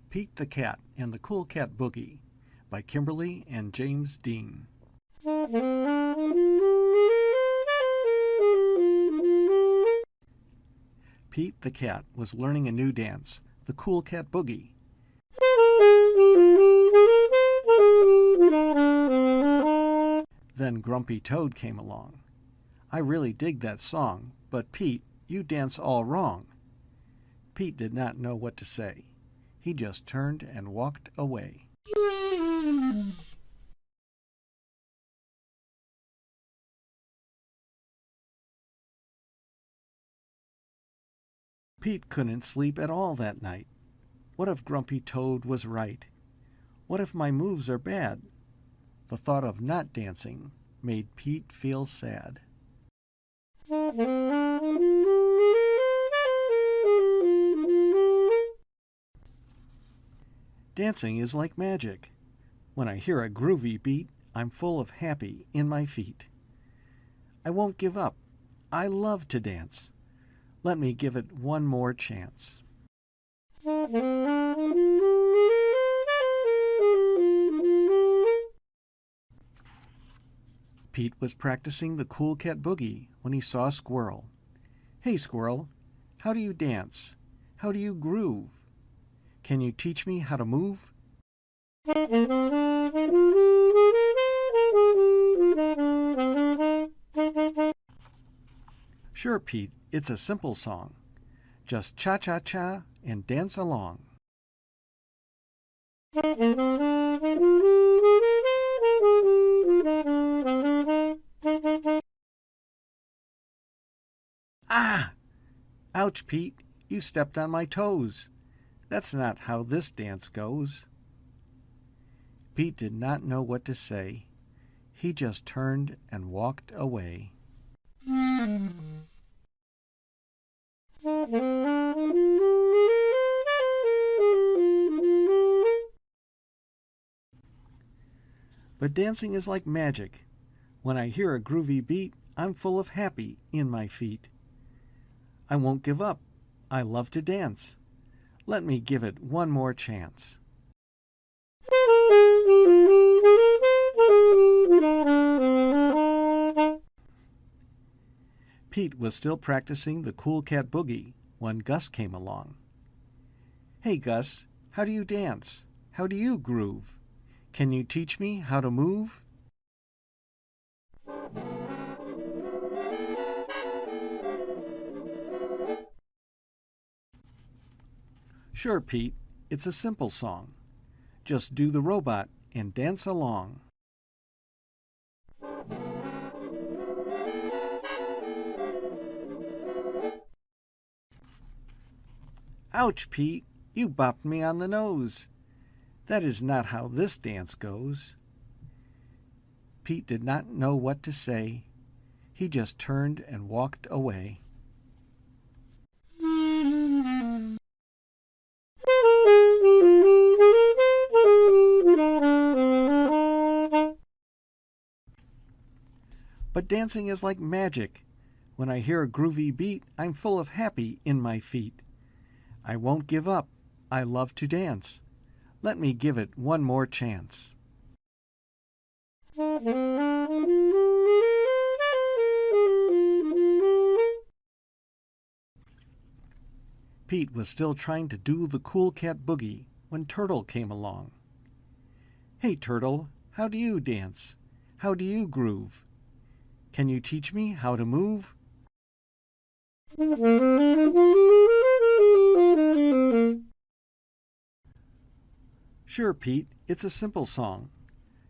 Pete the Cat and the Cool Cat Boogie by Kimberly and James Dean. Pete the Cat was learning a new dance, the Cool Cat Boogie. Then Grumpy Toad came along. "I really dig that song, but Pete, you dance all wrong." Pete did not know what to say. He just turned and walked away. Pete couldn't sleep at all that night. What if Grumpy Toad was right? What if my moves are bad? The thought of not dancing made Pete feel sad. Dancing is like magic. When I hear a groovy beat, I'm full of happy in my feet. I won't give up. I love to dance. Let me give it one more chance. Pete was practicing the Cool Cat Boogie when he saw a squirrel. "Hey, squirrel, how do you dance? How do you groove? Can you teach me how to move?" "Sure, Pete, it's a simple song. Just cha-cha-cha and dance along." Ah! Ouch, Pete, you stepped on my toes. That's not how this dance goes. Pete did not know what to say. He just turned and walked away. But dancing is like magic. When I hear a groovy beat, I'm full of happy in my feet. I won't give up. I love to dance. Let me give it one more chance. Pete was still practicing the Cool Cat Boogie when Gus came along. "Hey, Gus, how do you dance? How do you groove? Can you teach me how to move?" "Sure, Pete, it's a simple song. Just do the robot and dance along." "Ouch, Pete, you bopped me on the nose. That is not how this dance goes." Pete did not know what to say. He just turned and walked away. But dancing is like magic. When I hear a groovy beat, I'm full of happy in my feet. I won't give up. I love to dance. Let me give it one more chance. Pete was still trying to do the Cool Cat Boogie when Turtle came along. "Hey, Turtle, how do you dance? How do you groove? Can you teach me how to move?" "Sure, Pete, it's a simple song.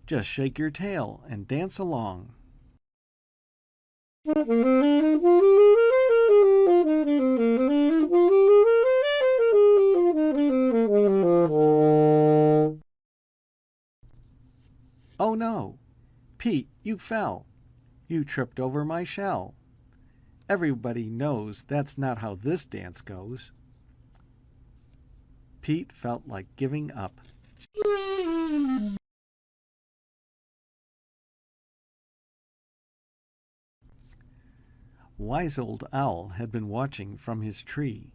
Just shake your tail and dance along." "Oh no! Pete, you fell. You tripped over my shell. Everybody knows that's not how this dance goes." Pete felt like giving up. Wise Old Owl had been watching from his tree.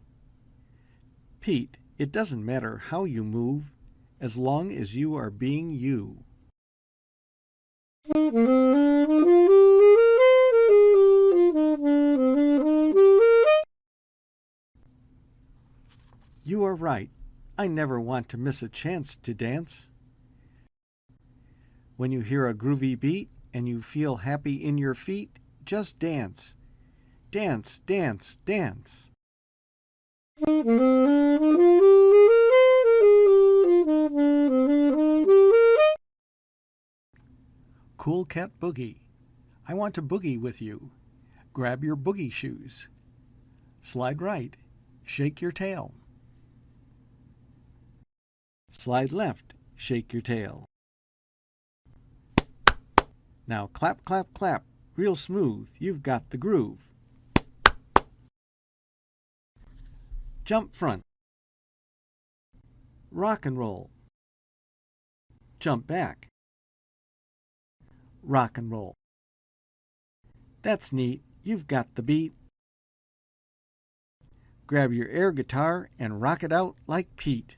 "Pete, It doesn't matter how you move, as long as you are being you. You are right. I never want to miss a chance to dance. When you hear a groovy beat and you feel happy in your feet, just dance. Dance, dance, dance. Cool Cat Boogie. I want to boogie with you. Grab your boogie shoes. Slide right. Shake your tail. Slide left. Shake your tail. Now clap, clap, clap. Real smooth. You've got the groove. Jump front. Rock and roll. Jump back. Rock and roll. That's neat. You've got the beat. Grab your air guitar and rock it out like Pete.